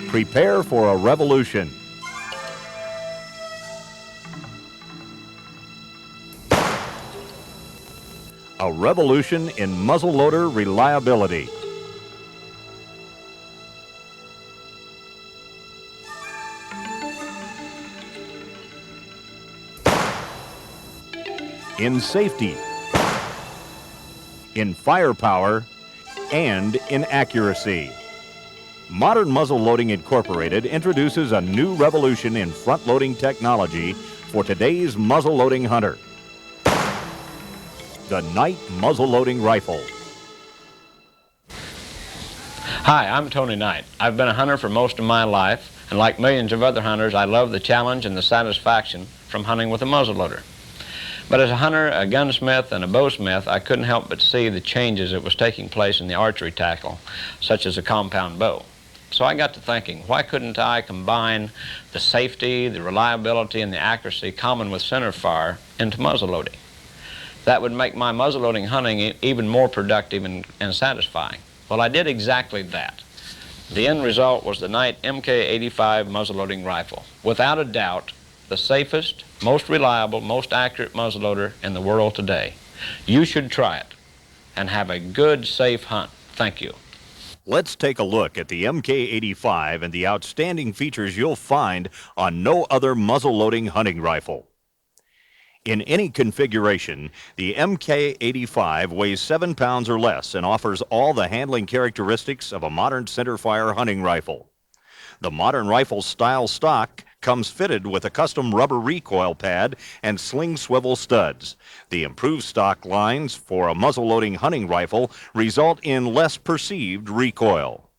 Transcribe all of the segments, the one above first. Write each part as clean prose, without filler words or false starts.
Prepare for a revolution. A revolution in muzzleloader reliability. In safety, in firepower, and in accuracy. Modern Muzzleloading Incorporated introduces a new revolution in front-loading technology for today's muzzleloading hunter. The Knight Muzzleloading Rifle. Hi, I'm Tony Knight. I've been a hunter for most of my life, and like millions of other hunters, I love the challenge and the satisfaction from hunting with a muzzleloader. But as a hunter, a gunsmith, and a bowsmith, I couldn't help but see the changes that was taking place in the archery tackle, such as a compound bow. So I got to thinking, why couldn't I combine the safety, the reliability, and the accuracy common with centerfire into muzzleloading? That would make my muzzleloading hunting even more productive and satisfying. Well, I did exactly that. The end result was the Knight MK85 muzzleloading rifle. Without a doubt, the safest, most reliable, most accurate muzzleloader in the world today. You should try it and have a good, safe hunt. Thank you. Let's take a look at the MK85 and the outstanding features you'll find on no other muzzleloading hunting rifle. In any configuration, the MK85 weighs 7 pounds or less and offers all the handling characteristics of a modern centerfire hunting rifle. The modern rifle style stock comes fitted with a custom rubber recoil pad and sling swivel studs. The improved stock lines for a muzzleloading hunting rifle result in less perceived recoil.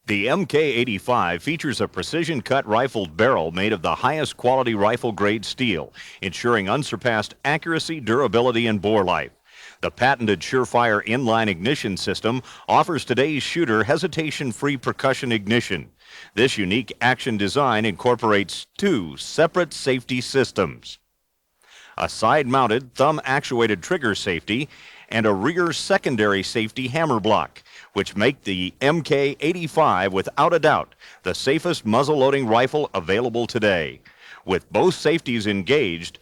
The MK85 features a precision-cut rifled barrel made of the highest quality rifle-grade steel, ensuring unsurpassed accuracy, durability, and bore life. The patented Surefire inline ignition system offers today's shooter hesitation-free percussion ignition. This unique action design incorporates two separate safety systems: a side-mounted thumb-actuated trigger safety and a rear secondary safety hammer block, which make the MK85 without a doubt the safest muzzleloading rifle available today. With both safeties engaged,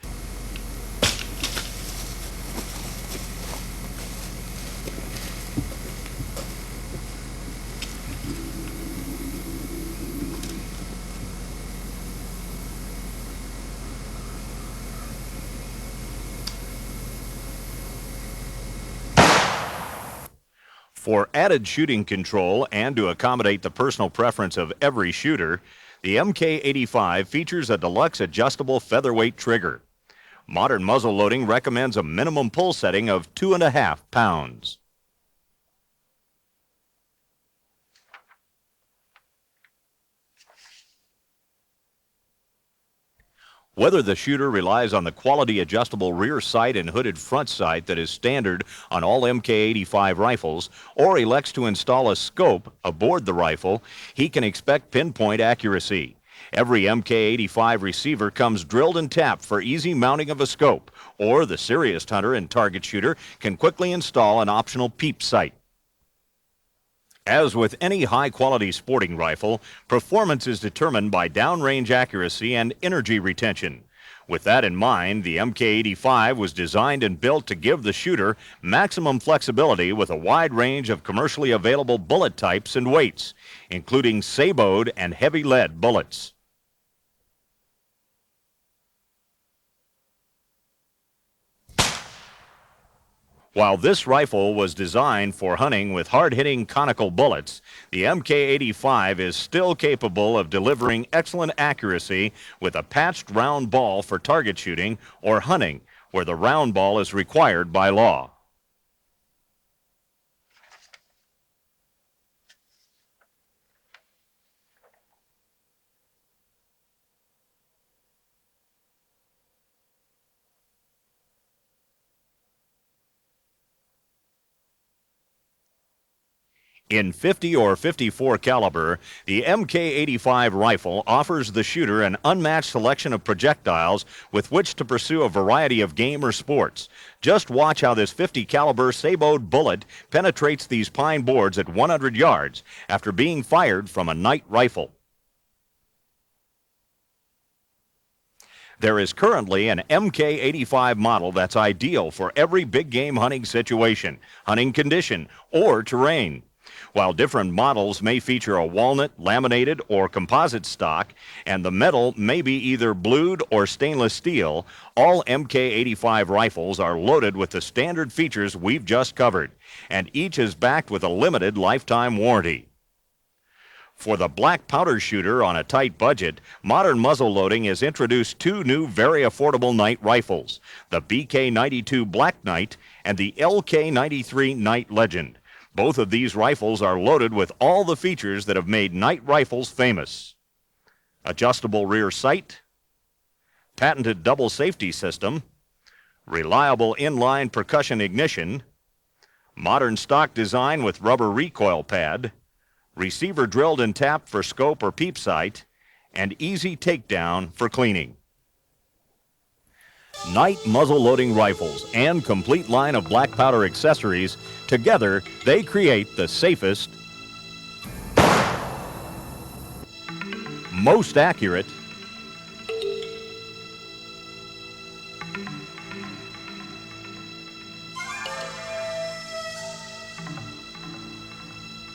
for added shooting control and to accommodate the personal preference of every shooter, the MK85 features a deluxe adjustable featherweight trigger. Modern muzzleloading recommends a minimum pull setting of 2.5 pounds. Whether the shooter relies on the quality adjustable rear sight and hooded front sight that is standard on all MK85 rifles, or elects to install a scope aboard the rifle, he can expect pinpoint accuracy. Every MK85 receiver comes drilled and tapped for easy mounting of a scope, or the serious hunter and target shooter can quickly install an optional peep sight. As with any high-quality sporting rifle, performance is determined by downrange accuracy and energy retention. With that in mind, the MK85 was designed and built to give the shooter maximum flexibility with a wide range of commercially available bullet types and weights, including saboed and heavy lead bullets. While this rifle was designed for hunting with hard-hitting conical bullets, the MK85 is still capable of delivering excellent accuracy with a patched round ball for target shooting or hunting, where the round ball is required by law. In 50 or 54 caliber, the MK85 rifle offers the shooter an unmatched selection of projectiles with which to pursue a variety of game or sports. Just watch how this 50 caliber saboed bullet penetrates these pine boards at 100 yards after being fired from a night rifle. There is currently an MK85 model that's ideal for every big game hunting situation, hunting condition, or terrain. While different models may feature a walnut, laminated, or composite stock, and the metal may be either blued or stainless steel, all MK85 rifles are loaded with the standard features we've just covered, and each is backed with a limited lifetime warranty. For the black powder shooter on a tight budget, Modern Muzzleloading has introduced two new very affordable night rifles, the BK92 Black Knight and the LK93 Night Legend. Both of these rifles are loaded with all the features that have made night rifles famous. Adjustable rear sight, patented double safety system, reliable inline percussion ignition, modern stock design with rubber recoil pad, receiver drilled and tapped for scope or peep sight, and easy takedown for cleaning. Night muzzle-loading rifles and complete line of black powder accessories, together they create the safest, most accurate,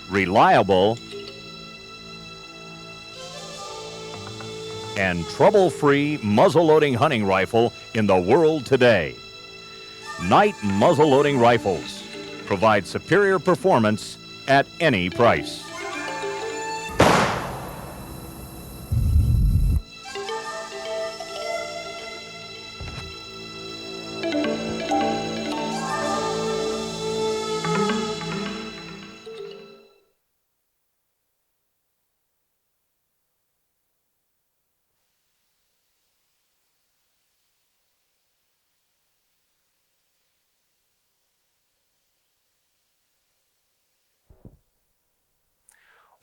reliable, and trouble-free muzzle-loading hunting rifle in the world today. Night muzzle-loading rifles provide superior performance at any price.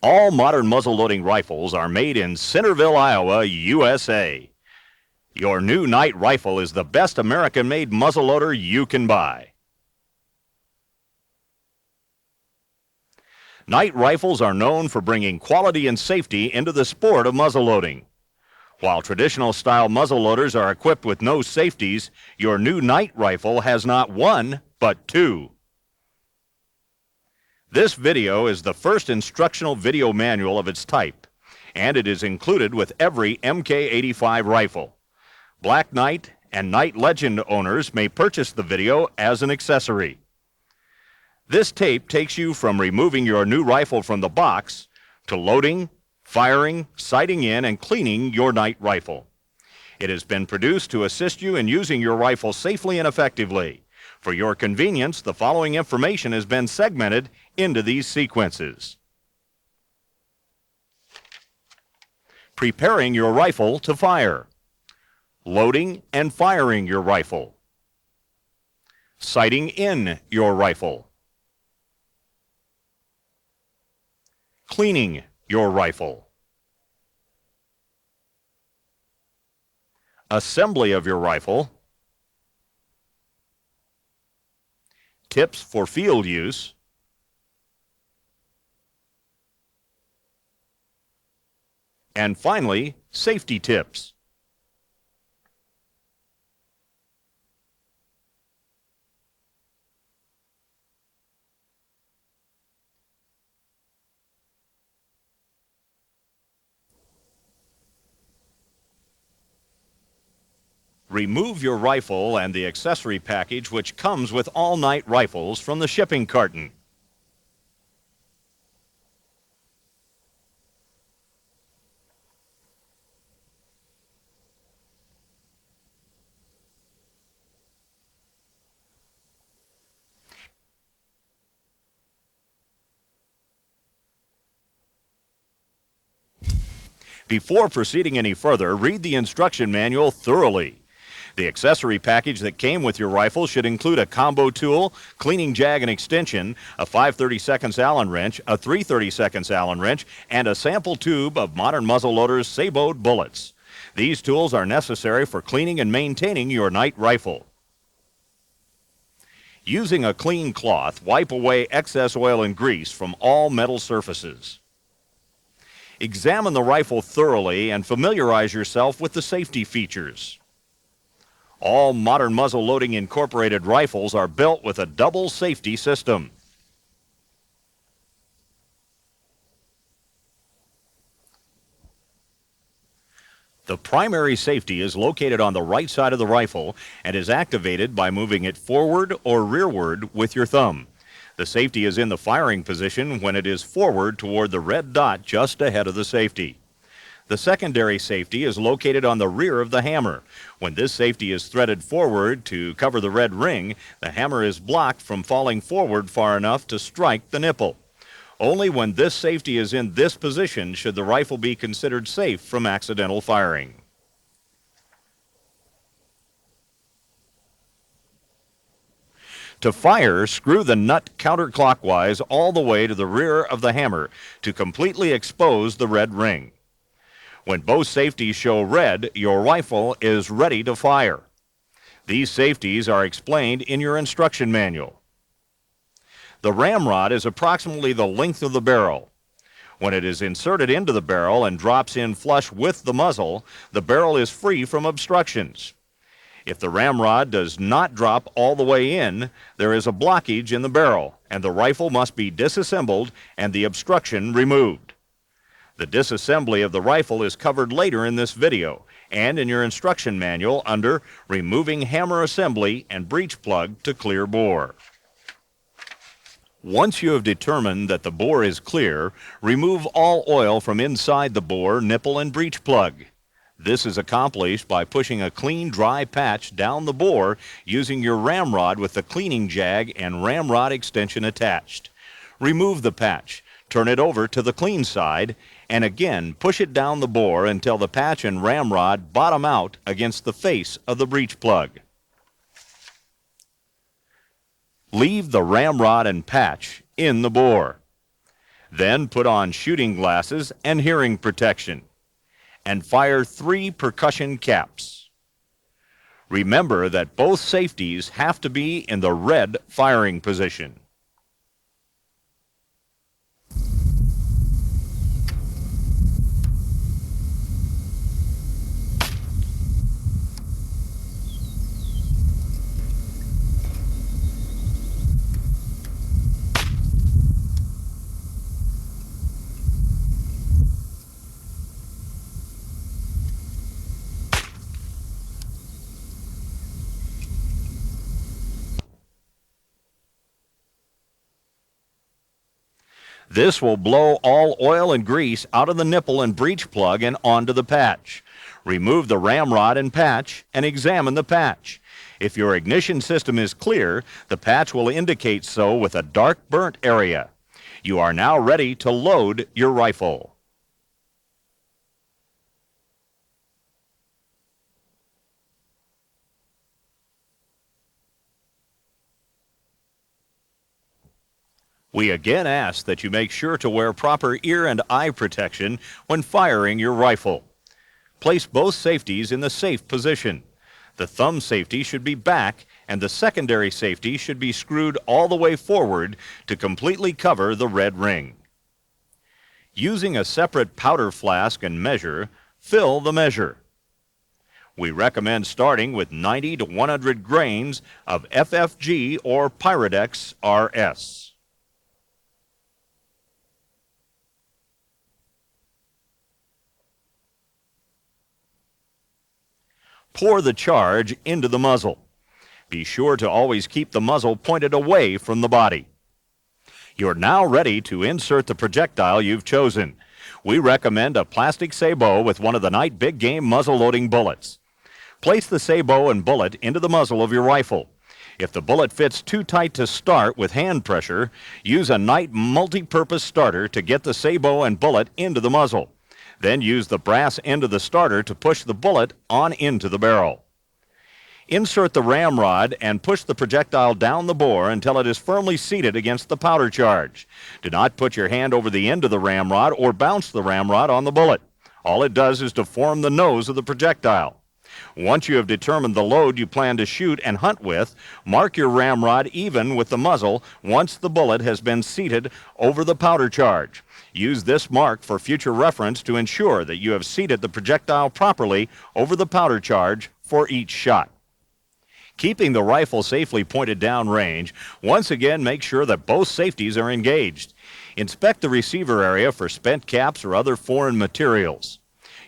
All modern muzzle-loading rifles are made in Centerville, Iowa, USA. Your new night rifle is the best American-made muzzleloader you can buy. Night rifles are known for bringing quality and safety into the sport of muzzleloading. While traditional style muzzleloaders are equipped with no safeties, your new night rifle has not one, but two. This video is the first instructional video manual of its type, and it is included with every MK85 rifle. Black Knight and Night Legend owners may purchase the video as an accessory. This tape takes you from removing your new rifle from the box to loading, firing, sighting in, and cleaning your night rifle. It has been produced to assist you in using your rifle safely and effectively. For your convenience, the following information has been segmented into these sequences. Preparing your rifle to fire. Loading and firing your rifle. Sighting in your rifle. Cleaning your rifle. Assembly of your rifle. Tips for field use. And finally, safety tips. Remove your rifle and the accessory package which comes with all night rifles from the shipping carton. Before proceeding any further, read the instruction manual thoroughly. The accessory package that came with your rifle should include a combo tool, cleaning jag and extension, a 5/32 Allen wrench, a 3/32 Allen wrench, and a sample tube of modern muzzleloaders saboed bullets. These tools are necessary for cleaning and maintaining your night rifle. Using a clean cloth, wipe away excess oil and grease from all metal surfaces. Examine the rifle thoroughly and familiarize yourself with the safety features. All modern muzzleloading incorporated rifles are built with a double safety system. The primary safety is located on the right side of the rifle and is activated by moving it forward or rearward with your thumb. The safety is in the firing position when it is forward toward the red dot just ahead of the safety. The secondary safety is located on the rear of the hammer. When this safety is threaded forward to cover the red ring, the hammer is blocked from falling forward far enough to strike the nipple. Only when this safety is in this position should the rifle be considered safe from accidental firing. To fire, screw the nut counterclockwise all the way to the rear of the hammer to completely expose the red ring. When both safeties show red, your rifle is ready to fire. These safeties are explained in your instruction manual. The ramrod is approximately the length of the barrel. When it is inserted into the barrel and drops in flush with the muzzle, the barrel is free from obstructions. If the ramrod does not drop all the way in, there is a blockage in the barrel, and the rifle must be disassembled and the obstruction removed. The disassembly of the rifle is covered later in this video and in your instruction manual under Removing Hammer Assembly and Breech Plug to Clear Bore. Once you have determined that the bore is clear, remove all oil from inside the bore, nipple, and breech plug. This is accomplished by pushing a clean, dry patch down the bore using your ramrod with the cleaning jag and ramrod extension attached. Remove the patch, turn it over to the clean side, and again push it down the bore until the patch and ramrod bottom out against the face of the breech plug. Leave the ramrod and patch in the bore. Then put on shooting glasses and hearing protection, and fire 3 percussion caps. Remember that both safeties have to be in the red firing position. This will blow all oil and grease out of the nipple and breech plug and onto the patch. Remove the ramrod and patch and examine the patch. If your ignition system is clear, the patch will indicate so with a dark burnt area. You are now ready to load your rifle. We again ask that you make sure to wear proper ear and eye protection when firing your rifle. Place both safeties in the safe position. The thumb safety should be back and the secondary safety should be screwed all the way forward to completely cover the red ring. Using a separate powder flask and measure, fill the measure. We recommend starting with 90 to 100 grains of FFG or Pyrodex RS. Pour the charge into the muzzle. Be sure to always keep the muzzle pointed away from the body. You're now ready to insert the projectile you've chosen. We recommend a plastic sabot with one of the Night Big Game muzzle-loading bullets. Place the sabot and bullet into the muzzle of your rifle. If the bullet fits too tight to start with hand pressure, use a Night multi-purpose starter to get the sabot and bullet into the muzzle. Then use the brass end of the starter to push the bullet on into the barrel. Insert the ramrod and push the projectile down the bore until it is firmly seated against the powder charge. Do not put your hand over the end of the ramrod or bounce the ramrod on the bullet. All it does is to form the nose of the projectile. Once you have determined the load you plan to shoot and hunt with, mark your ramrod even with the muzzle once the bullet has been seated over the powder charge. Use this mark for future reference to ensure that you have seated the projectile properly over the powder charge for each shot. Keeping the rifle safely pointed down range, once again make sure that both safeties are engaged. Inspect the receiver area for spent caps or other foreign materials.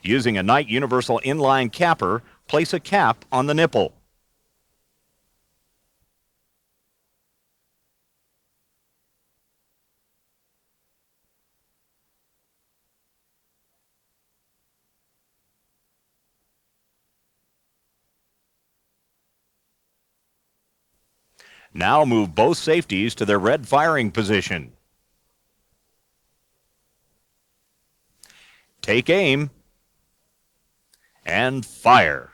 Using a Knight Universal Inline Capper, place a cap on the nipple. Now move both safeties to their red firing position. Take aim and fire.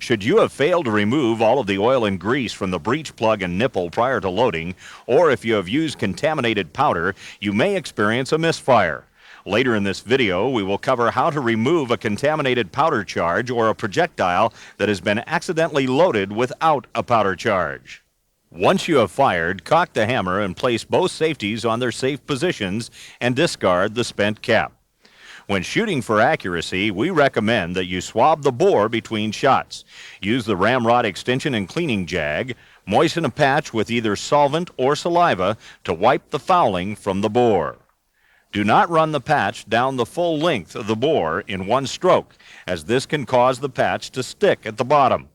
Should you have failed to remove all of the oil and grease from the breech plug and nipple prior to loading, or if you have used contaminated powder, you may experience a misfire. Later in this video, we will cover how to remove a contaminated powder charge or a projectile that has been accidentally loaded without a powder charge. Once you have fired, cock the hammer and place both safeties on their safe positions and discard the spent cap. When shooting for accuracy, we recommend that you swab the bore between shots. Use the ramrod extension and cleaning jag. Moisten a patch with either solvent or saliva to wipe the fouling from the bore. Do not run the patch down the full length of the bore in one stroke, as this can cause the patch to stick at the bottom.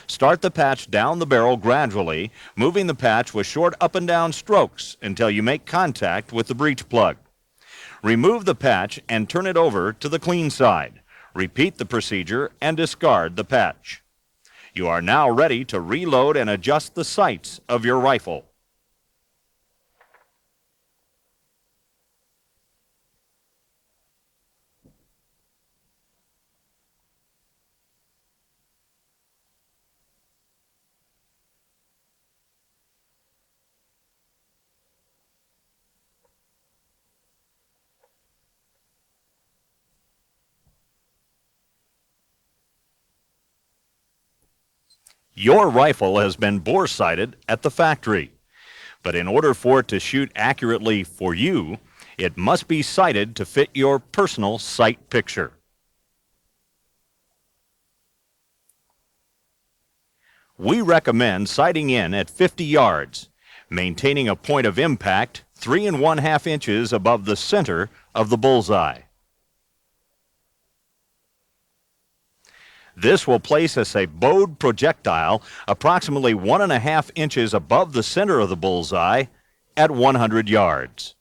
Start the patch down the barrel gradually, moving the patch with short up and down strokes until you make contact with the breech plug. Remove the patch and turn it over to the clean side. Repeat the procedure and discard the patch. You are now ready to reload and adjust the sights of your rifle. Your rifle has been bore sighted at the factory, but in order for it to shoot accurately for you, it must be sighted to fit your personal sight picture. We recommend sighting in at 50 yards, maintaining a point of impact 3 1/2 inches above the center of the bullseye. This will place a bowed projectile approximately 1 1/2 inches above the center of the bullseye at 100 yards.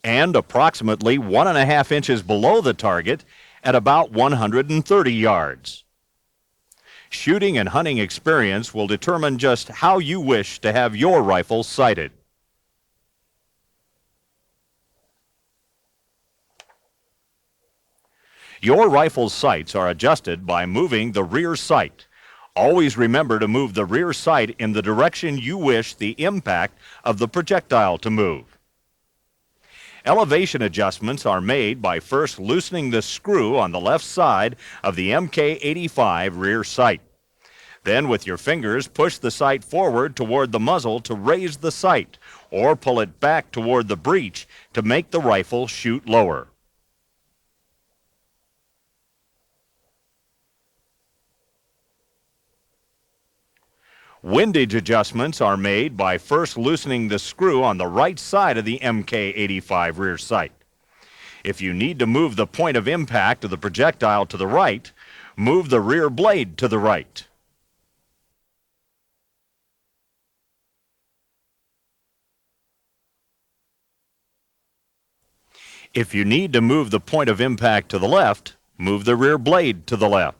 And approximately 1 1/2 inches below the target at about 130 yards. Shooting and hunting experience will determine just how you wish to have your rifle sighted. Your rifle's sights are adjusted by moving the rear sight. Always remember to move the rear sight in the direction you wish the impact of the projectile to move. Elevation adjustments are made by first loosening the screw on the left side of the MK85 rear sight. Then with your fingers, push the sight forward toward the muzzle to raise the sight, or pull it back toward the breech to make the rifle shoot lower. Windage adjustments are made by first loosening the screw on the right side of the MK85 rear sight. If you need to move the point of impact of the projectile to the right, move the rear blade to the right. If you need to move the point of impact to the left, move the rear blade to the left.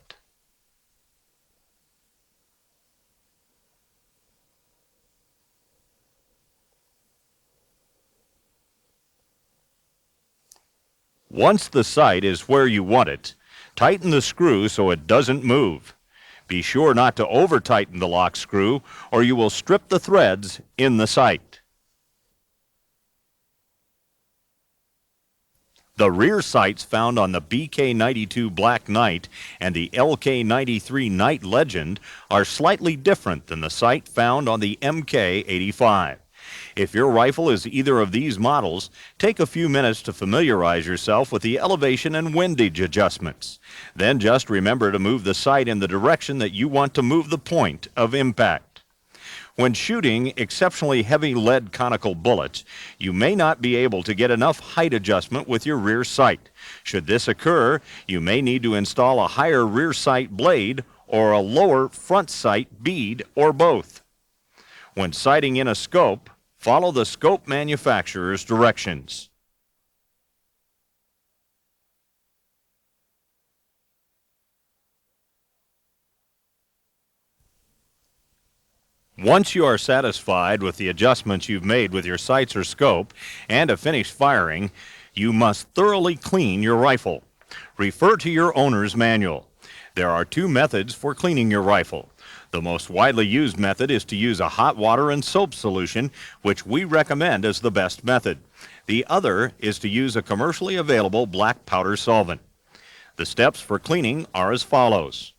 Once the sight is where you want it, tighten the screw so it doesn't move. Be sure not to over-tighten the lock screw or you will strip the threads in the sight. The rear sights found on the BK92 Black Knight and the LK93 Knight Legend are slightly different than the sight found on the MK85. If your rifle is either of these models, take a few minutes to familiarize yourself with the elevation and windage adjustments. Then just remember to move the sight in the direction that you want to move the point of impact. When shooting exceptionally heavy lead conical bullets, you may not be able to get enough height adjustment with your rear sight. Should this occur, you may need to install a higher rear sight blade or a lower front sight bead or both. When sighting in a scope, follow the scope manufacturer's directions. Once you are satisfied with the adjustments you've made with your sights or scope and have finished firing, you must thoroughly clean your rifle. Refer to your owner's manual. There are two methods for cleaning your rifle. The most widely used method is to use a hot water and soap solution, which we recommend as the best method. The other is to use a commercially available black powder solvent. The steps for cleaning are as follows.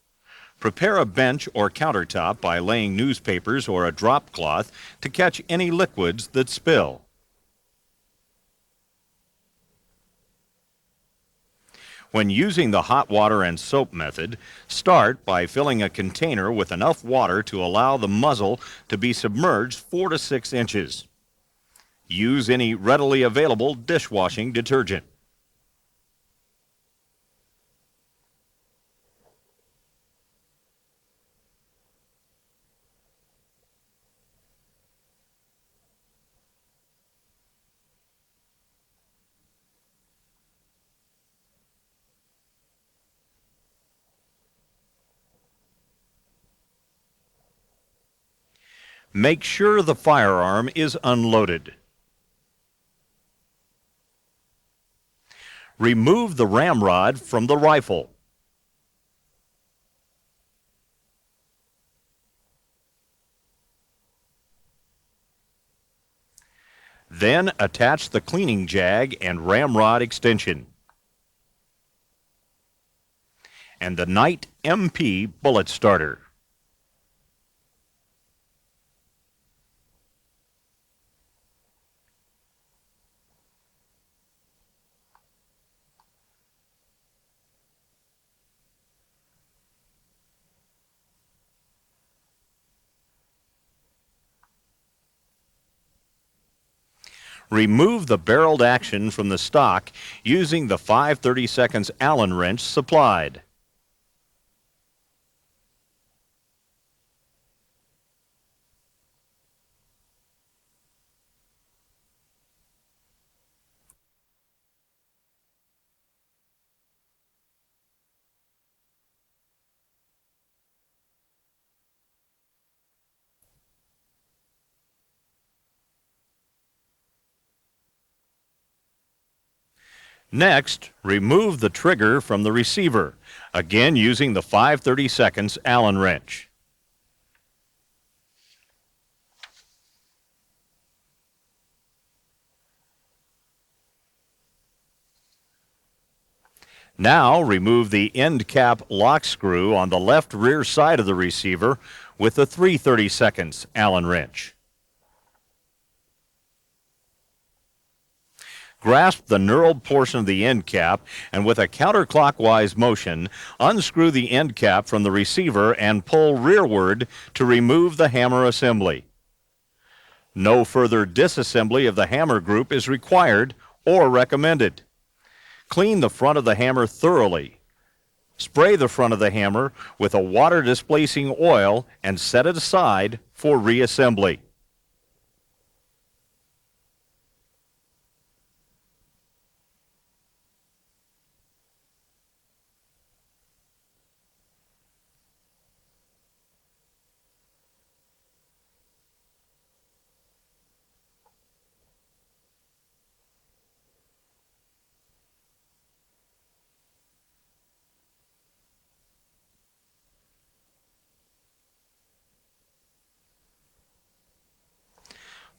Prepare a bench or countertop by laying newspapers or a drop cloth to catch any liquids that spill. When using the hot water and soap method, start by filling a container with enough water to allow the muzzle to be submerged 4 to 6 inches. Use any readily available dishwashing detergent. Make sure the firearm is unloaded. Remove the ramrod from the rifle. Then attach the cleaning jag and ramrod extension and the Knight MP bullet starter. Remove the barreled action from the stock using the 5/32 Allen wrench supplied. Next, remove the trigger from the receiver, again using the 5/32 Allen wrench. Now remove the end cap lock screw on the left rear side of the receiver with the 3/32 Allen wrench. Grasp the knurled portion of the end cap and with a counterclockwise motion, unscrew the end cap from the receiver and pull rearward to remove the hammer assembly. No further disassembly of the hammer group is required or recommended. Clean the front of the hammer thoroughly. Spray the front of the hammer with a water-displacing oil and set it aside for reassembly.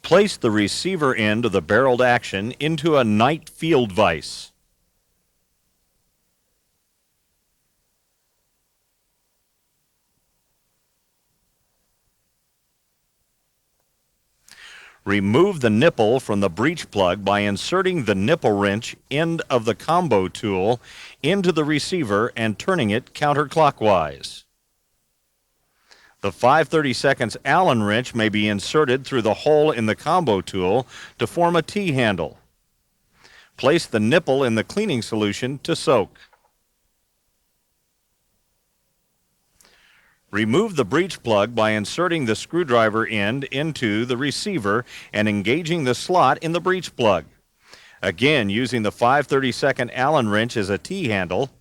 Place the receiver end of the barreled action into a night field vise. Remove the nipple from the breech plug by inserting the nipple wrench end of the combo tool into the receiver and turning it counterclockwise. The 5/32 Allen wrench may be inserted through the hole in the combo tool to form a T-handle. Place the nipple in the cleaning solution to soak. Remove the breech plug by inserting the screwdriver end into the receiver and engaging the slot in the breech plug. Again, using the 5/32 Allen wrench as a T-handle,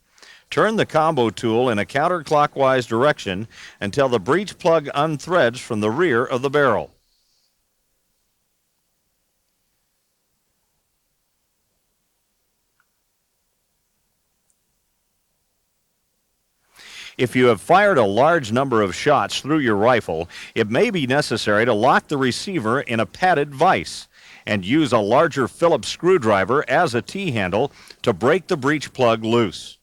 turn the combo tool in a counterclockwise direction until the breech plug unthreads from the rear of the barrel. If you have fired a large number of shots through your rifle, it may be necessary to lock the receiver in a padded vise and use a larger Phillips screwdriver as a T-handle to break the breech plug loose.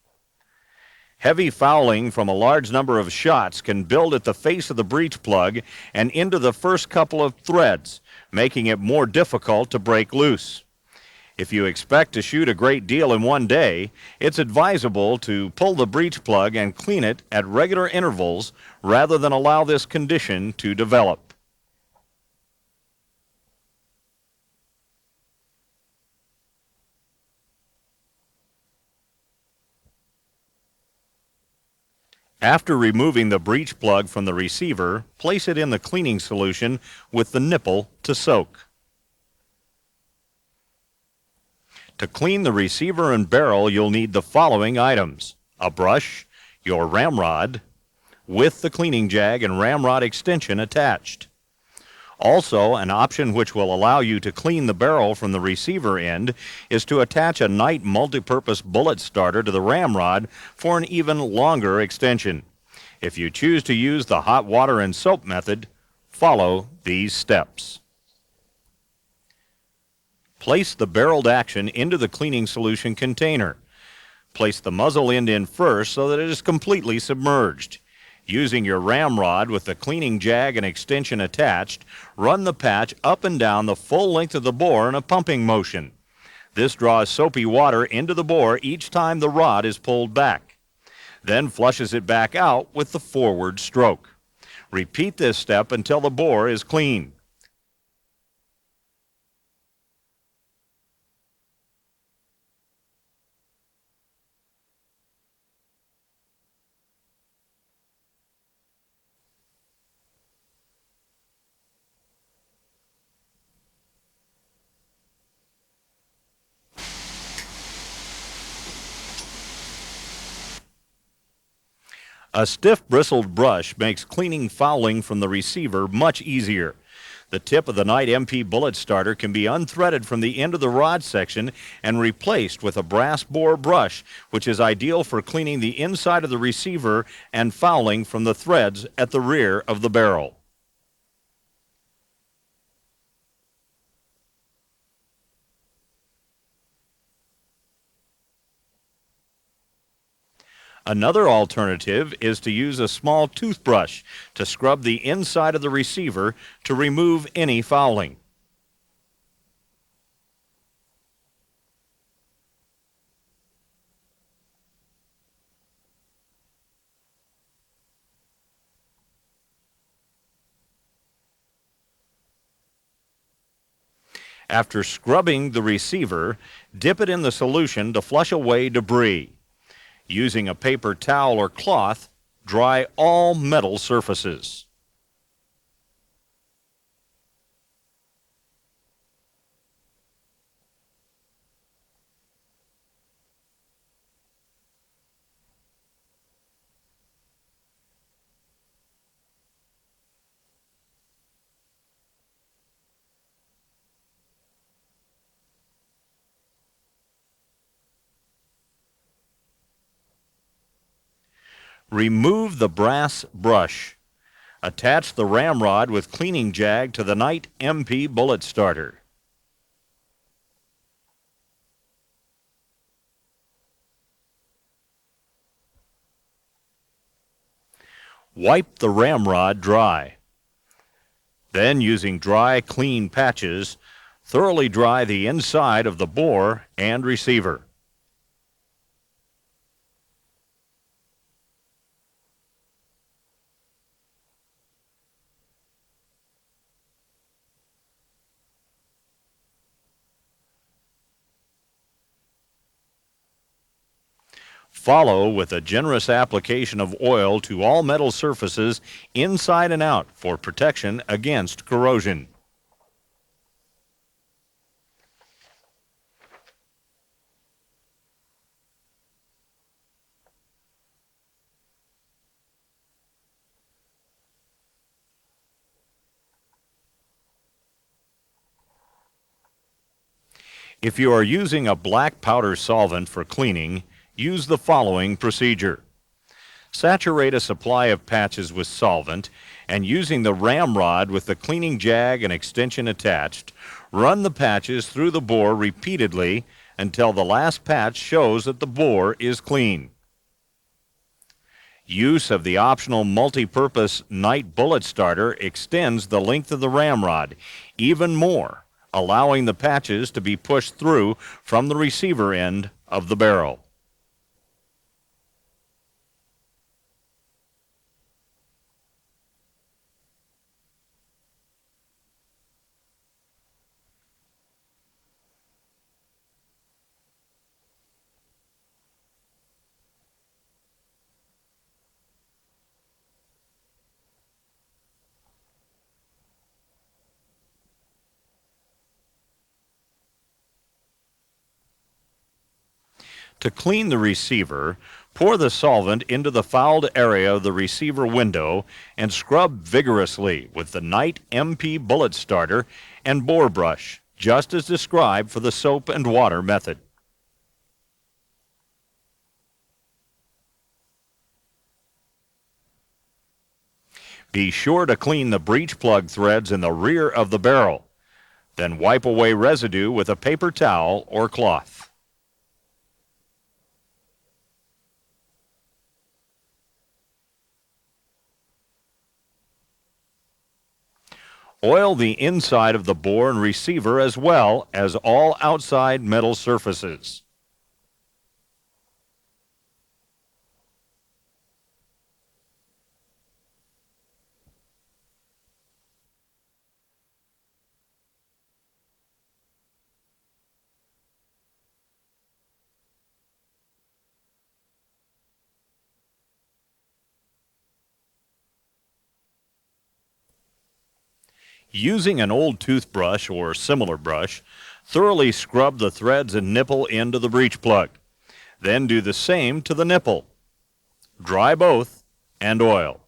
Heavy fouling from a large number of shots can build at the face of the breech plug and into the first couple of threads, making it more difficult to break loose. If you expect to shoot a great deal in one day, it's advisable to pull the breech plug and clean it at regular intervals rather than allow this condition to develop. After removing the breech plug from the receiver, place it in the cleaning solution with the nipple to soak. To clean the receiver and barrel, you'll need the following items: a brush, your ramrod, with the cleaning jag and ramrod extension attached. Also, an option which will allow you to clean the barrel from the receiver end is to attach a Knight multipurpose bullet starter to the ramrod for an even longer extension. If you choose to use the hot water and soap method, follow these steps. Place the barreled action into the cleaning solution container. Place the muzzle end in first so that it is completely submerged. Using your ramrod with the cleaning jag and extension attached, run the patch up and down the full length of the bore in a pumping motion. This draws soapy water into the bore each time the rod is pulled back, then flushes it back out with the forward stroke. Repeat this step until the bore is clean. A stiff bristled brush makes cleaning fouling from the receiver much easier. The tip of the Knight MP bullet starter can be unthreaded from the end of the rod section and replaced with a brass bore brush, which is ideal for cleaning the inside of the receiver and fouling from the threads at the rear of the barrel. Another alternative is to use a small toothbrush to scrub the inside of the receiver to remove any fouling. After scrubbing the receiver, dip it in the solution to flush away debris. Using a paper towel or cloth, dry all metal surfaces. Remove the brass brush. Attach the ramrod with cleaning jag to the Knight MP bullet starter. Wipe the ramrod dry. Then, using dry, clean patches, thoroughly dry the inside of the bore and receiver. Follow with a generous application of oil to all metal surfaces inside and out for protection against corrosion. If you are using a black powder solvent for cleaning, use the following procedure. Saturate a supply of patches with solvent, and using the ramrod with the cleaning jag and extension attached, run the patches through the bore repeatedly until the last patch shows that the bore is clean. Use of the optional multi-purpose Knight bullet starter extends the length of the ramrod even more, allowing the patches to be pushed through from the receiver end of the barrel. To clean the receiver, pour the solvent into the fouled area of the receiver window and scrub vigorously with the Knight MP bullet starter and bore brush, just as described for the soap and water method. Be sure to clean the breech plug threads in the rear of the barrel. Then wipe away residue with a paper towel or cloth. Oil the inside of the bore and receiver as well as all outside metal surfaces. Using an old toothbrush or similar brush, thoroughly scrub the threads and nipple into the breech plug. Then do the same to the nipple. Dry both and oil.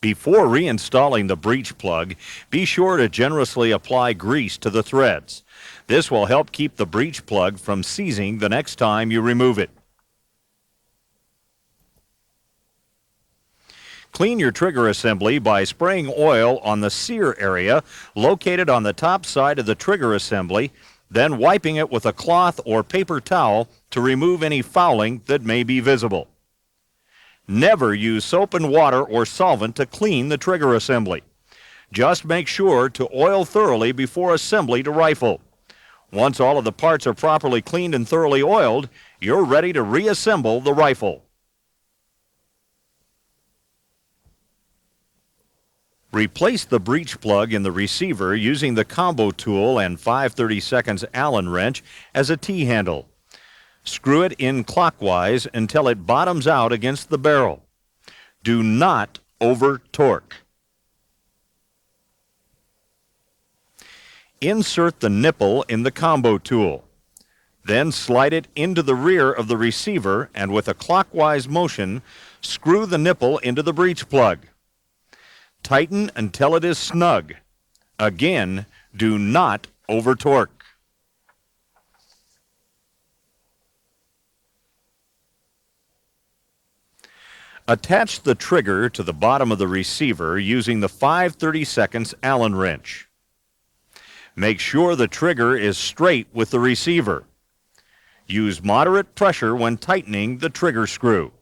Before reinstalling the breech plug, be sure to generously apply grease to the threads. This will help keep the breech plug from seizing the next time you remove it. Clean your trigger assembly by spraying oil on the sear area located on the top side of the trigger assembly, then wiping it with a cloth or paper towel to remove any fouling that may be visible. Never use soap and water or solvent to clean the trigger assembly. Just make sure to oil thoroughly before assembly to rifle. Once all of the parts are properly cleaned and thoroughly oiled, you're ready to reassemble the rifle. Replace the breech plug in the receiver using the combo tool and 5/32 Allen wrench as a T-handle. Screw it in clockwise until it bottoms out against the barrel. Do not over-torque. Insert the nipple in the combo tool. Then slide it into the rear of the receiver and with a clockwise motion, screw the nipple into the breech plug. Tighten until it is snug. Again, do not over-torque. Attach the trigger to the bottom of the receiver using the 5/32 Allen wrench. Make sure the trigger is straight with the receiver. Use moderate pressure when tightening the trigger screw.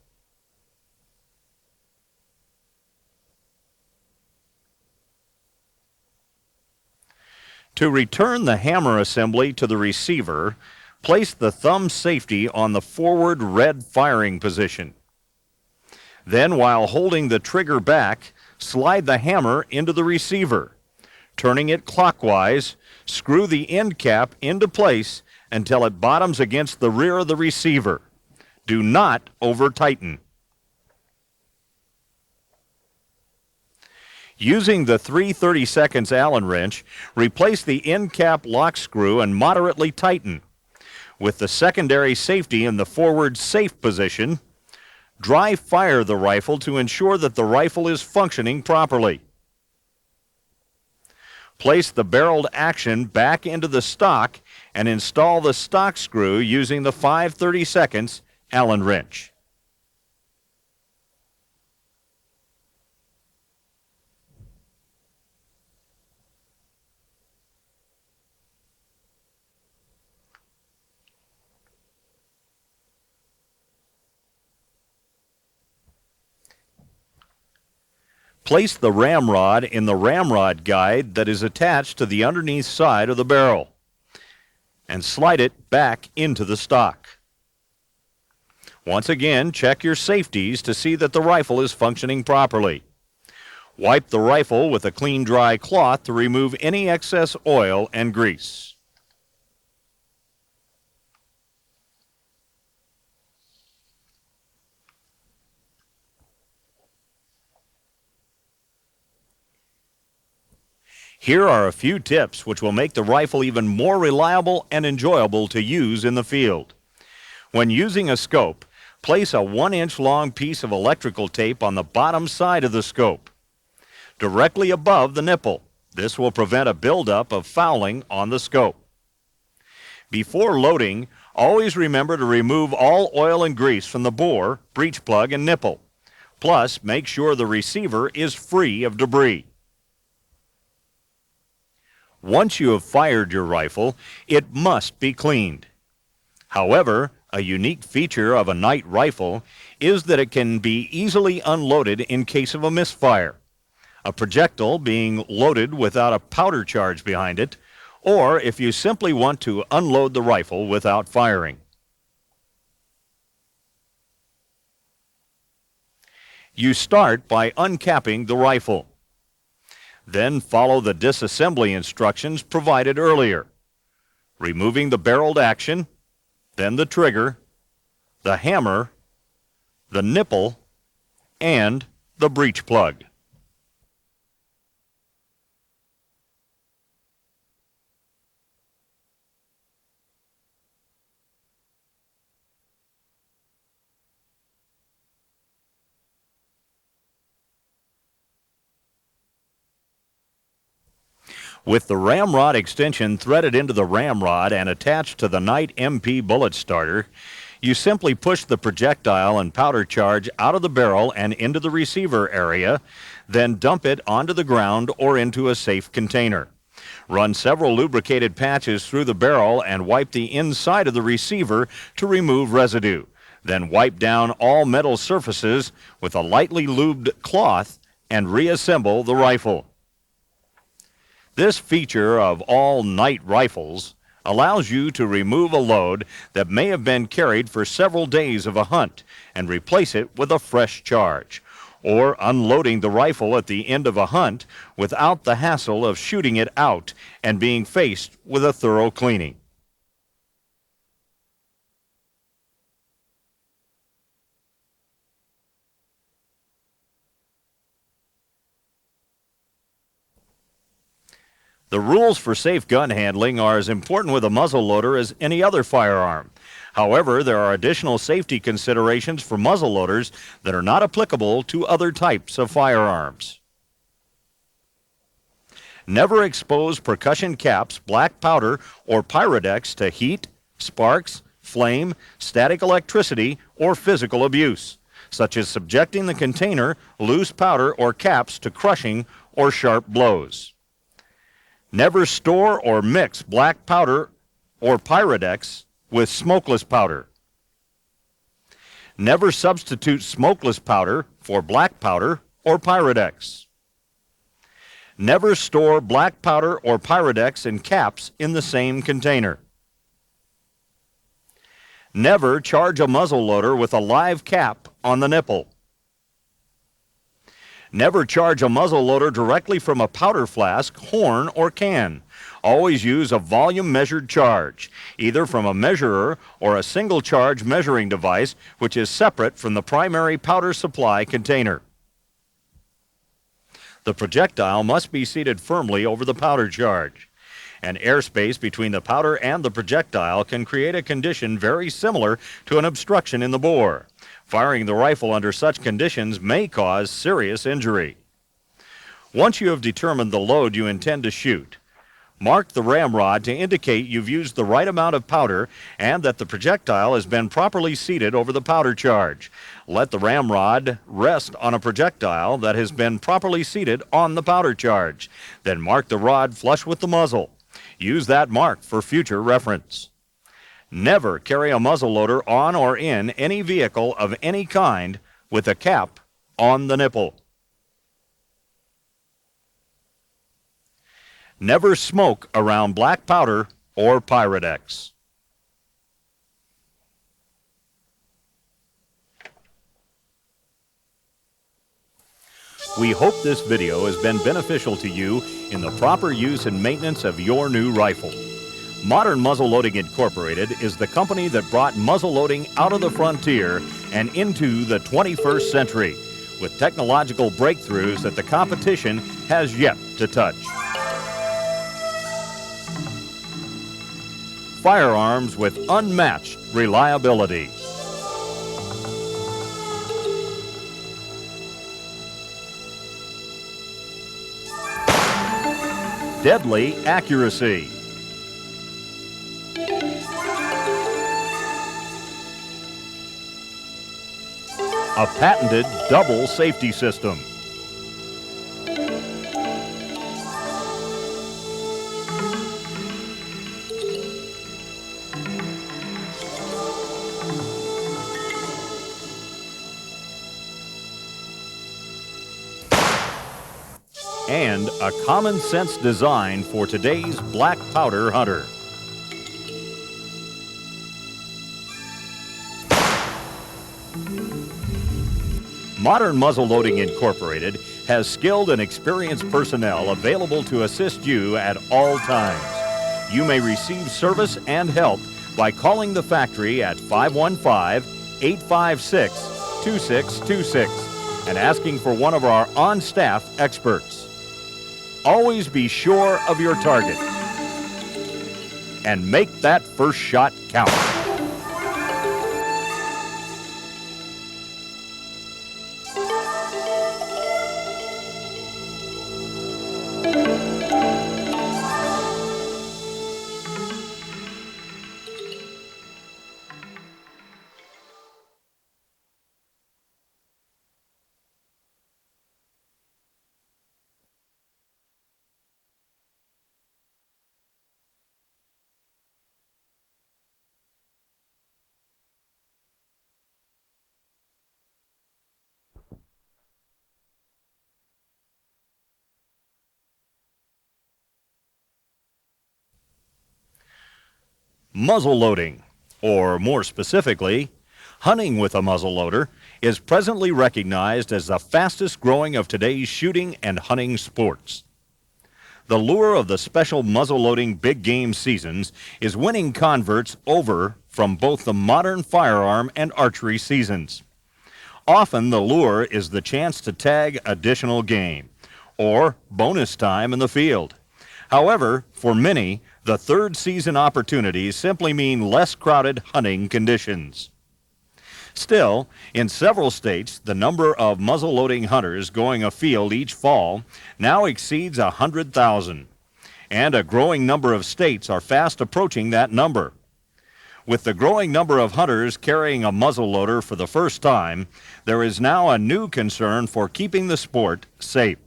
To return the hammer assembly to the receiver, place the thumb safety on the forward red firing position. Then, while holding the trigger back, slide the hammer into the receiver. Turning it clockwise, screw the end cap into place until it bottoms against the rear of the receiver. Do not over-tighten. Using the 3/32 Allen wrench, replace the end cap lock screw and moderately tighten. With the secondary safety in the forward safe position, dry fire the rifle to ensure that the rifle is functioning properly. Place the barreled action back into the stock and install the stock screw using the 5/32 Allen wrench. Place the ramrod in the ramrod guide that is attached to the underneath side of the barrel and slide it back into the stock. Once again, check your safeties to see that the rifle is functioning properly. Wipe the rifle with a clean, dry cloth to remove any excess oil and grease. Here are a few tips which will make the rifle even more reliable and enjoyable to use in the field. When using a scope, place a 1-inch long piece of electrical tape on the bottom side of the scope, directly above the nipple. This will prevent a buildup of fouling on the scope. Before loading, always remember to remove all oil and grease from the bore, breech plug, and nipple. Plus, make sure the receiver is free of debris. Once you have fired your rifle, it must be cleaned. However, a unique feature of a night rifle is that it can be easily unloaded in case of a misfire, a projectile being loaded without a powder charge behind it, or if you simply want to unload the rifle without firing. You start by uncapping the rifle. Then follow the disassembly instructions provided earlier, removing the barreled action, then the trigger, the hammer, the nipple, and the breech plug. With the ramrod extension threaded into the ramrod and attached to the Night MP bullet starter, you simply push the projectile and powder charge out of the barrel and into the receiver area, then dump it onto the ground or into a safe container. Run several lubricated patches through the barrel and wipe the inside of the receiver to remove residue. Then wipe down all metal surfaces with a lightly lubed cloth and reassemble the rifle. This feature of all night rifles allows you to remove a load that may have been carried for several days of a hunt and replace it with a fresh charge, or unloading the rifle at the end of a hunt without the hassle of shooting it out and being faced with a thorough cleaning. The rules for safe gun handling are as important with a muzzleloader as any other firearm. However, there are additional safety considerations for muzzleloaders that are not applicable to other types of firearms. Never expose percussion caps, black powder, or pyrodex to heat, sparks, flame, static electricity, or physical abuse, such as subjecting the container, loose powder, or caps to crushing or sharp blows. Never store or mix black powder or pyrodex with smokeless powder. Never substitute smokeless powder for black powder or pyrodex. Never store black powder or pyrodex in caps in the same container. Never charge a muzzleloader with a live cap on the nipple. Never charge a muzzleloader directly from a powder flask, horn, or can. Always use a volume-measured charge, either from a measurer or a single-charge measuring device, which is separate from the primary powder supply container. The projectile must be seated firmly over the powder charge. An airspace between the powder and the projectile can create a condition very similar to an obstruction in the bore. Firing the rifle under such conditions may cause serious injury. Once you have determined the load you intend to shoot, mark the ramrod to indicate you've used the right amount of powder and that the projectile has been properly seated over the powder charge. Let the ramrod rest on a projectile that has been properly seated on the powder charge. Then mark the rod flush with the muzzle. Use that mark for future reference. Never carry a muzzleloader on or in any vehicle of any kind with a cap on the nipple. Never smoke around black powder or pyrodex. We hope this video has been beneficial to you in the proper use and maintenance of your new rifle. Modern Muzzleloading Incorporated is the company that brought muzzleloading out of the frontier and into the 21st century with technological breakthroughs that the competition has yet to touch. Firearms with unmatched reliability. Deadly accuracy. A patented double safety system. And a common sense design for today's black powder hunter. Modern Muzzleloading Incorporated has skilled and experienced personnel available to assist you at all times. You may receive service and help by calling the factory at 515-856-2626 and asking for one of our on-staff experts. Always be sure of your target and make that first shot count. Muzzleloading, or more specifically, hunting with a muzzleloader, is presently recognized as the fastest growing of today's shooting and hunting sports. The lure of the special muzzleloading big game seasons is winning converts over from both the modern firearm and archery seasons. Often the lure is the chance to tag additional game or bonus time in the field. However, for many, the third season opportunities simply mean less crowded hunting conditions. Still, in several states, the number of muzzleloading hunters going afield each fall now exceeds 100,000, and a growing number of states are fast approaching that number. With the growing number of hunters carrying a muzzleloader for the first time, there is now a new concern for keeping the sport safe.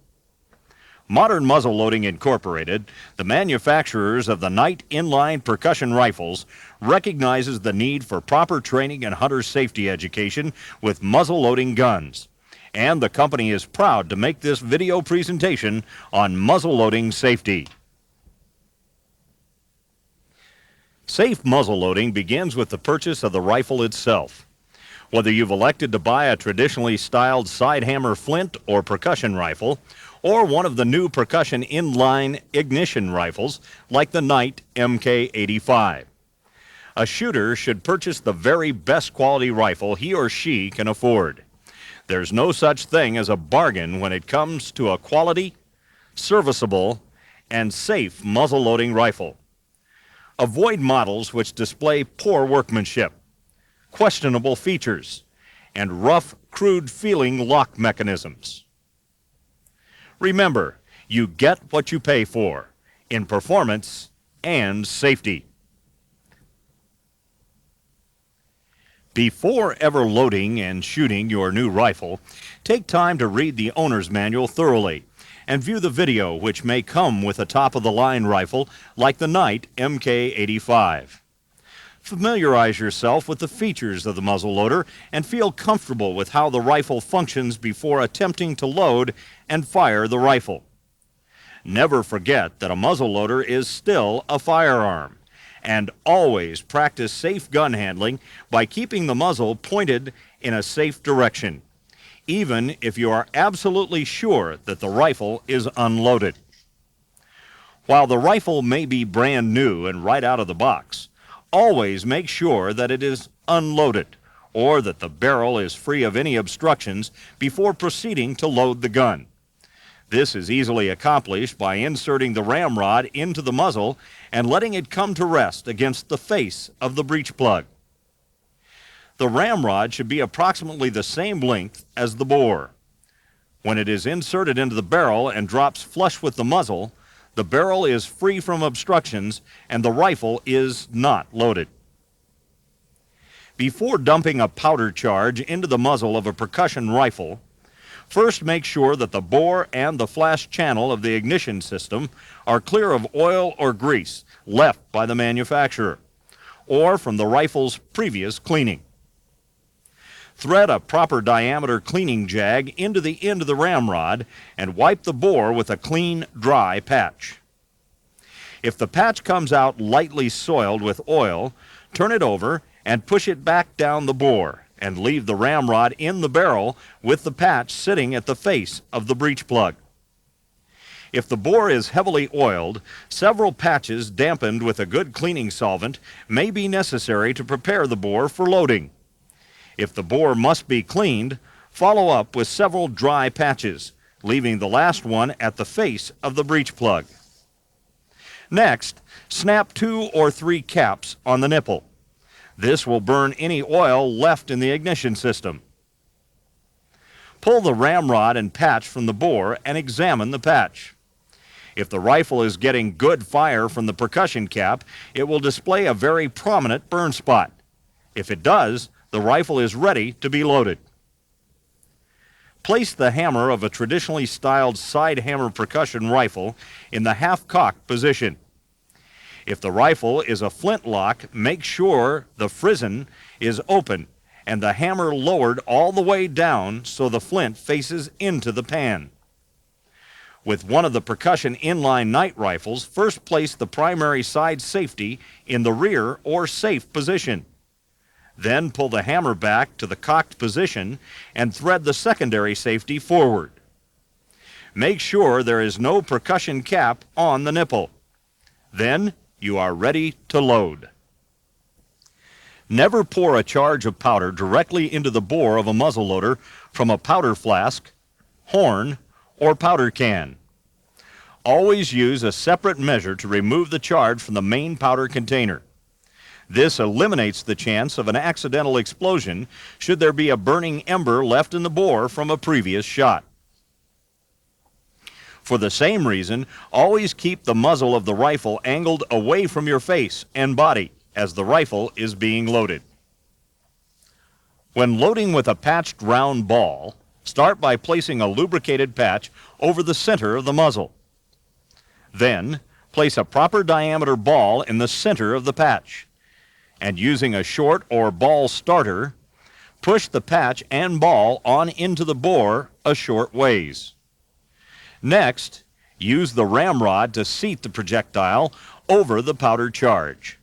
Modern Muzzleloading Incorporated, the manufacturers of the Knight inline percussion rifles, recognizes the need for proper training and hunter safety education with muzzleloading guns. And the company is proud to make this video presentation on muzzleloading safety. Safe muzzleloading begins with the purchase of the rifle itself. Whether you've elected to buy a traditionally styled side hammer flint or percussion rifle, or one of the new percussion inline ignition rifles like the Knight MK85. A shooter should purchase the very best quality rifle he or she can afford. There's no such thing as a bargain when it comes to a quality, serviceable, and safe muzzleloading rifle. Avoid models which display poor workmanship, questionable features, and rough, crude-feeling lock mechanisms. Remember, you get what you pay for in performance and safety. Before ever loading and shooting your new rifle, take time to read the owner's manual thoroughly and view the video which may come with a top-of-the-line rifle like the Knight MK85. Familiarize yourself with the features of the muzzleloader and feel comfortable with how the rifle functions before attempting to load and fire the rifle. Never forget that a muzzleloader is still a firearm, and always practice safe gun handling by keeping the muzzle pointed in a safe direction, even if you are absolutely sure that the rifle is unloaded. While the rifle may be brand new and right out of the box, always make sure that it is unloaded or that the barrel is free of any obstructions before proceeding to load the gun. This is easily accomplished by inserting the ramrod into the muzzle and letting it come to rest against the face of the breech plug. The ramrod should be approximately the same length as the bore. When it is inserted into the barrel and drops flush with the muzzle, the barrel is free from obstructions and the rifle is not loaded. Before dumping a powder charge into the muzzle of a percussion rifle, first make sure that the bore and the flash channel of the ignition system are clear of oil or grease left by the manufacturer or from the rifle's previous cleaning. Thread a proper diameter cleaning jag into the end of the ramrod and wipe the bore with a clean, dry patch. If the patch comes out lightly soiled with oil, turn it over and push it back down the bore and leave the ramrod in the barrel with the patch sitting at the face of the breech plug. If the bore is heavily oiled, several patches dampened with a good cleaning solvent may be necessary to prepare the bore for loading. If the bore must be cleaned, follow up with several dry patches, leaving the last one at the face of the breech plug. Next, snap 2 or 3 caps on the nipple. This will burn any oil left in the ignition system. Pull the ramrod and patch from the bore and examine the patch. If the rifle is getting good fire from the percussion cap, it will display a very prominent burn spot. If it does, the rifle is ready to be loaded. Place the hammer of a traditionally styled side hammer percussion rifle in the half-cocked position. If the rifle is a flintlock, make sure the frizzen is open and the hammer lowered all the way down so the flint faces into the pan. With one of the percussion inline night rifles, first place the primary side safety in the rear or safe position. Then pull the hammer back to the cocked position and thread the secondary safety forward. Make sure there is no percussion cap on the nipple. Then you are ready to load. Never pour a charge of powder directly into the bore of a muzzleloader from a powder flask, horn, or powder can. Always use a separate measure to remove the charge from the main powder container. This eliminates the chance of an accidental explosion should there be a burning ember left in the bore from a previous shot. For the same reason, always keep the muzzle of the rifle angled away from your face and body as the rifle is being loaded. When loading with a patched round ball, start by placing a lubricated patch over the center of the muzzle. Then, place a proper diameter ball in the center of the patch, and using a short or ball starter, push the patch and ball on into the bore a short ways. Next, use the ramrod to seat the projectile over the powder charge.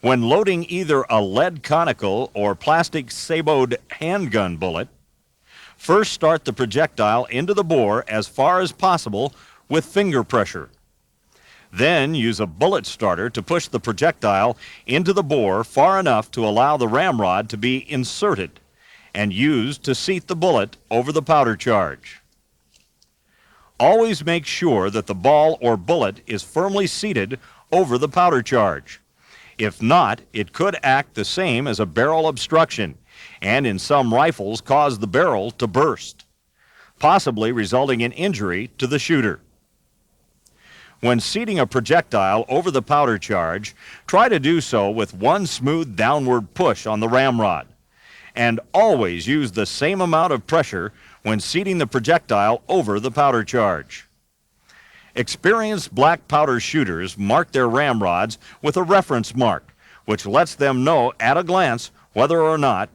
When loading either a lead conical or plastic saboed handgun bullet, first start the projectile into the bore as far as possible with finger pressure. Then use a bullet starter to push the projectile into the bore far enough to allow the ramrod to be inserted and used to seat the bullet over the powder charge. Always make sure that the ball or bullet is firmly seated over the powder charge. If not, it could act the same as a barrel obstruction, and in some rifles cause the barrel to burst, possibly resulting in injury to the shooter. When seating a projectile over the powder charge, try to do so with one smooth downward push on the ramrod, and always use the same amount of pressure when seating the projectile over the powder charge. Experienced black powder shooters mark their ramrods with a reference mark, which lets them know at a glance whether or not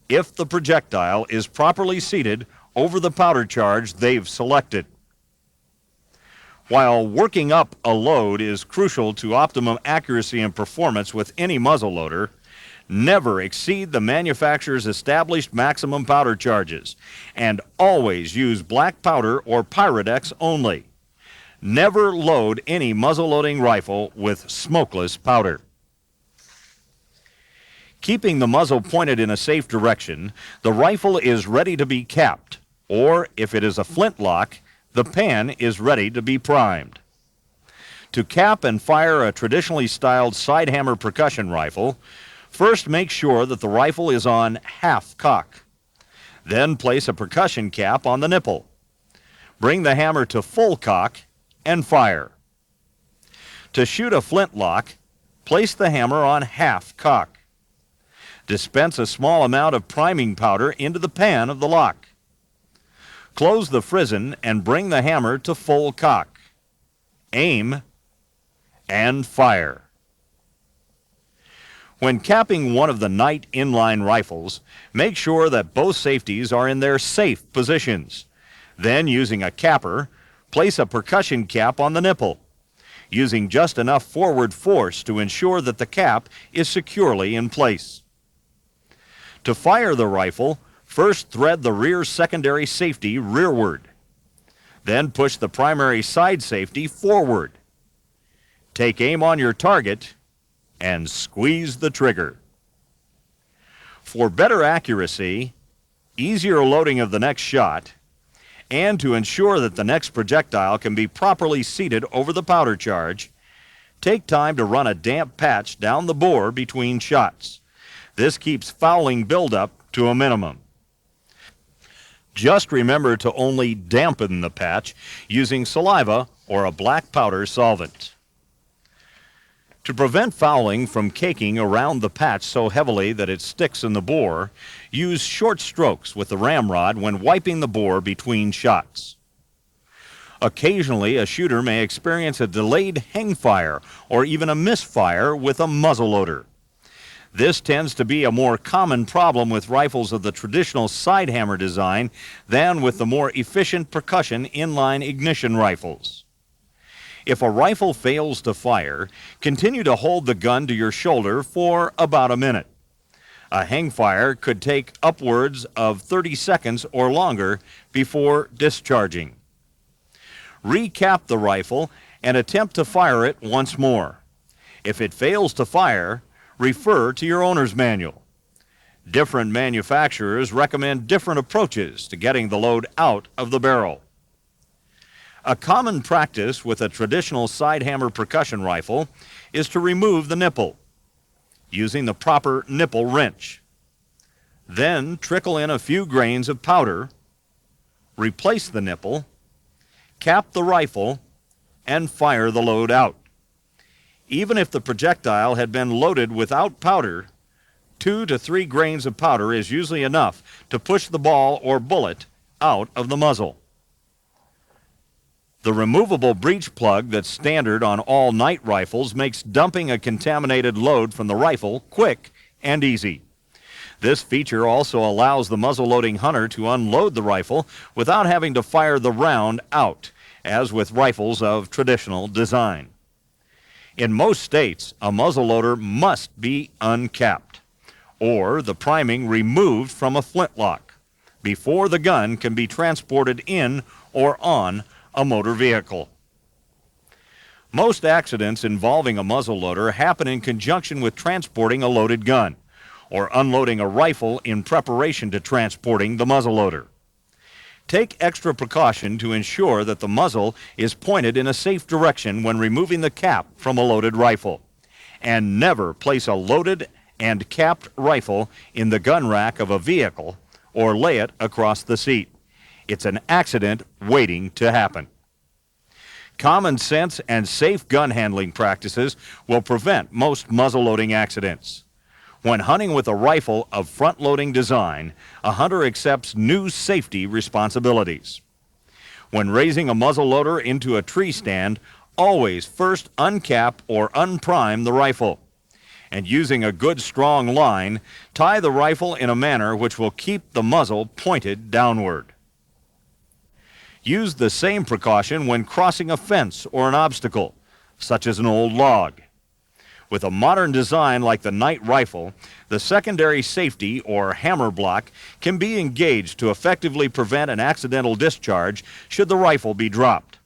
if the projectile is properly seated over the powder charge they've selected. While working up a load is crucial to optimum accuracy and performance with any muzzleloader, never exceed the manufacturer's established maximum powder charges, and always use black powder or Pyrodex only. Never load any muzzleloading rifle with smokeless powder. Keeping the muzzle pointed in a safe direction, the rifle is ready to be capped, or if it is a flintlock, the pan is ready to be primed. To cap and fire a traditionally styled side hammer percussion rifle, first make sure that the rifle is on half cock. Then place a percussion cap on the nipple. Bring the hammer to full cock and fire. To shoot a flintlock, place the hammer on half cock. Dispense a small amount of priming powder into the pan of the lock. Close the frizzen and bring the hammer to full cock. Aim and fire. When capping one of the Knight inline rifles, make sure that both safeties are in their safe positions. Then, using a capper, place a percussion cap on the nipple, using just enough forward force to ensure that the cap is securely in place. To fire the rifle, first thread the rear secondary safety rearward. Then push the primary side safety forward. Take aim on your target and squeeze the trigger. For better accuracy, easier loading of the next shot, and to ensure that the next projectile can be properly seated over the powder charge, take time to run a damp patch down the bore between shots. This keeps fouling buildup to a minimum. Just remember to only dampen the patch using saliva or a black powder solvent. To prevent fouling from caking around the patch so heavily that it sticks in the bore, use short strokes with the ramrod when wiping the bore between shots. Occasionally, a shooter may experience a delayed hang fire or even a misfire with a muzzleloader. This tends to be a more common problem with rifles of the traditional side hammer design than with the more efficient percussion inline ignition rifles. If a rifle fails to fire, continue to hold the gun to your shoulder for about a minute. A hang fire could take upwards of 30 seconds or longer before discharging. Recap the rifle and attempt to fire it once more. If it fails to fire, refer to your owner's manual. Different manufacturers recommend different approaches to getting the load out of the barrel. A common practice with a traditional side hammer percussion rifle is to remove the nipple using the proper nipple wrench. Then trickle in a few grains of powder, replace the nipple, cap the rifle, and fire the load out. Even if the projectile had been loaded without powder, 2 to 3 grains of powder is usually enough to push the ball or bullet out of the muzzle. The removable breech plug that's standard on all night rifles makes dumping a contaminated load from the rifle quick and easy. This feature also allows the muzzle-loading hunter to unload the rifle without having to fire the round out, as with rifles of traditional design. In most states, a muzzleloader must be uncapped, or the priming removed from a flintlock, before the gun can be transported in or on a motor vehicle. Most accidents involving a muzzleloader happen in conjunction with transporting a loaded gun, or unloading a rifle in preparation to transporting the muzzleloader. Take extra precaution to ensure that the muzzle is pointed in a safe direction when removing the cap from a loaded rifle. And never place a loaded and capped rifle in the gun rack of a vehicle or lay it across the seat. It's an accident waiting to happen. Common sense and safe gun handling practices will prevent most muzzleloading accidents. When hunting with a rifle of front-loading design, a hunter accepts new safety responsibilities. When raising a muzzleloader into a tree stand, always first uncap or unprime the rifle. And using a good strong line, tie the rifle in a manner which will keep the muzzle pointed downward. Use the same precaution when crossing a fence or an obstacle, such as an old log. With a modern design like the night rifle, the secondary safety or hammer block can be engaged to effectively prevent an accidental discharge should the rifle be dropped.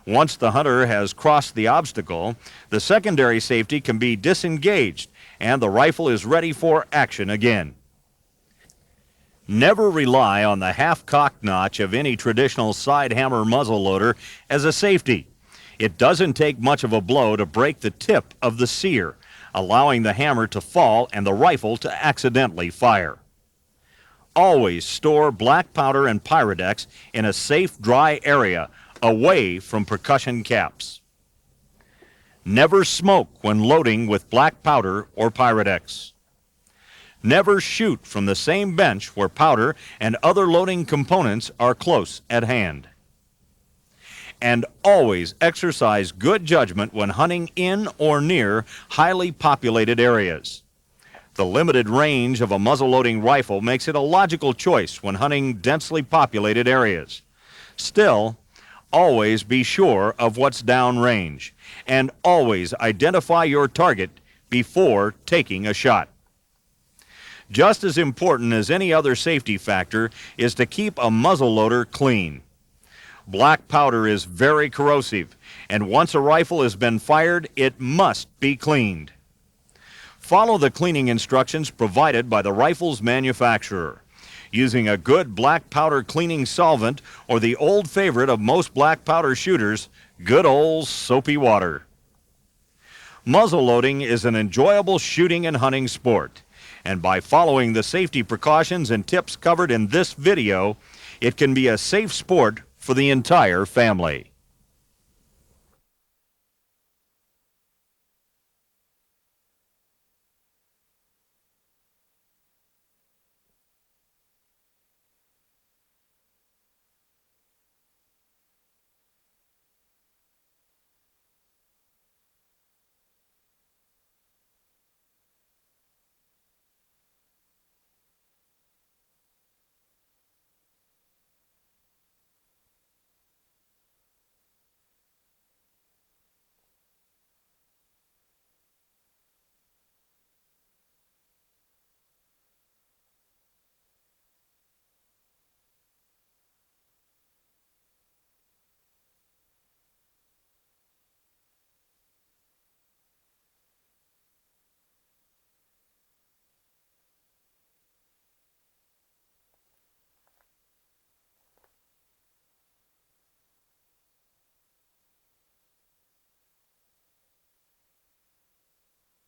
Once the hunter has crossed the obstacle, the secondary safety can be disengaged and the rifle is ready for action again. Never rely on the half-cock notch of any traditional side hammer muzzleloader as a safety. It doesn't take much of a blow to break the tip of the sear, allowing the hammer to fall and the rifle to accidentally fire. Always store black powder and Pyrodex in a safe, dry area away from percussion caps. Never smoke when loading with black powder or Pyrodex. Never shoot from the same bench where powder and other loading components are close at hand. And always exercise good judgment when hunting in or near highly populated areas. The limited range of a muzzle-loading rifle makes it a logical choice when hunting densely populated areas. Still, always be sure of what's downrange, and always identify your target before taking a shot. Just as important as any other safety factor is to keep a muzzleloader clean. Black powder is very corrosive, and once a rifle has been fired, it must be cleaned. Follow the cleaning instructions provided by the rifle's manufacturer, using a good black powder cleaning solvent or the old favorite of most black powder shooters, good old soapy water. Muzzleloading is an enjoyable shooting and hunting sport, and by following the safety precautions and tips covered in this video, it can be a safe sport for the entire family.